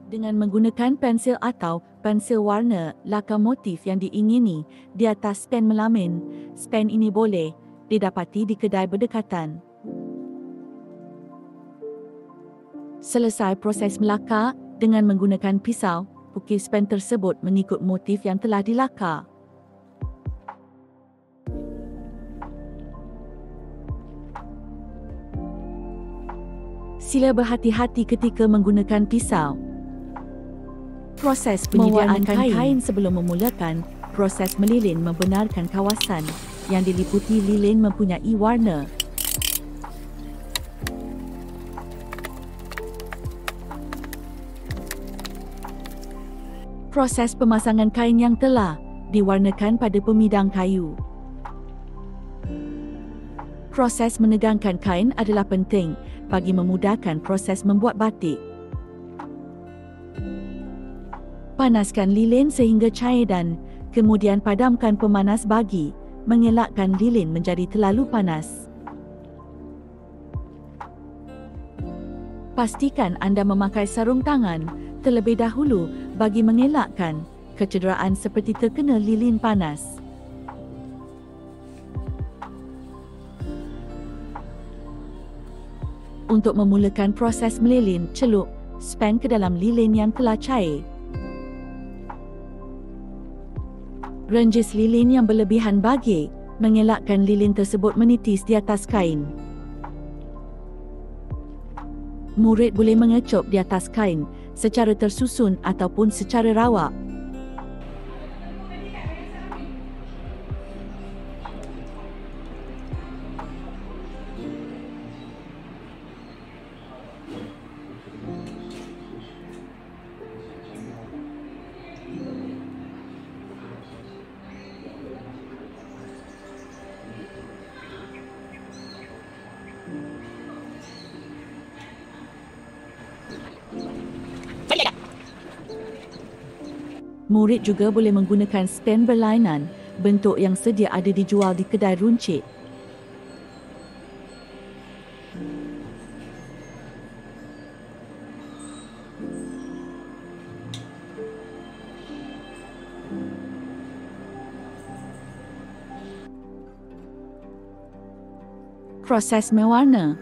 Dengan menggunakan pensil atau pensil warna laka motif yang diingini di atas pen melamin, pen ini boleh didapati di kedai berdekatan. Selesai proses melakar, dengan menggunakan pisau, pukis pen tersebut mengikut motif yang telah dilakar. Sila berhati-hati ketika menggunakan pisau. Proses penyediaan kain sebelum memulakan proses melilin membenarkan kawasan yang diliputi lilin mempunyai warna. Proses pemasangan kain yang telah diwarnakan pada pemidang kayu. Proses menegangkan kain adalah penting bagi memudahkan proses membuat batik. Panaskan lilin sehingga cair dan kemudian padamkan pemanas bagi mengelakkan lilin menjadi terlalu panas. Pastikan anda memakai sarung tangan terlebih dahulu bagi mengelakkan kecederaan seperti terkena lilin panas. Untuk memulakan proses melilin, celup pen ke dalam lilin yang telah cair. Renjis lilin yang berlebihan bagi mengelakkan lilin tersebut menitis di atas kain. Murid boleh mengecup di atas kain secara tersusun ataupun secara rawak. Murid juga boleh menggunakan pen berlainan, bentuk yang sedia ada dijual di kedai runcit. Proses mewarna.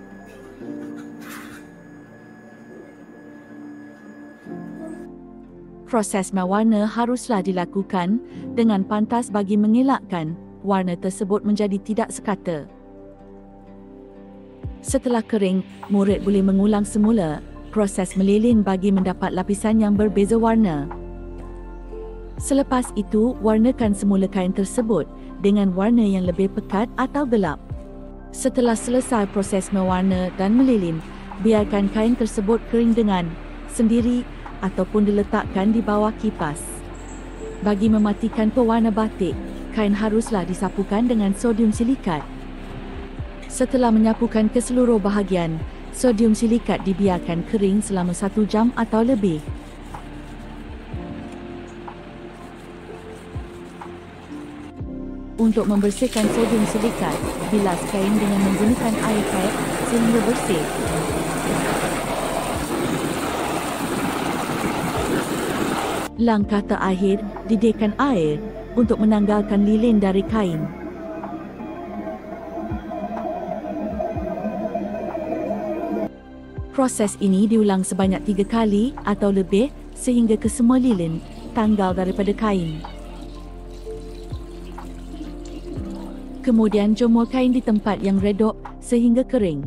Proses mewarna haruslah dilakukan dengan pantas bagi mengelakkan warna tersebut menjadi tidak sekata. Setelah kering, murid boleh mengulang semula proses melilin bagi mendapat lapisan yang berbeza warna. Selepas itu, warnakan semula kain tersebut dengan warna yang lebih pekat atau gelap. Setelah selesai proses mewarna dan melilin, biarkan kain tersebut kering dengan sendiri ataupun diletakkan di bawah kipas. Bagi mematikan pewarna batik, kain haruslah disapukan dengan sodium silikat. Setelah menyapukan keseluruh bahagian, sodium silikat dibiarkan kering selama 1 jam atau lebih. Untuk membersihkan sodium silikat, bilas kain dengan menggunakan air karet sehingga bersih. Langkah terakhir, didihkan air untuk menanggalkan lilin dari kain. Proses ini diulang sebanyak 3 kali atau lebih sehingga kesemua lilin tanggal daripada kain. Kemudian jemur kain di tempat yang redup sehingga kering.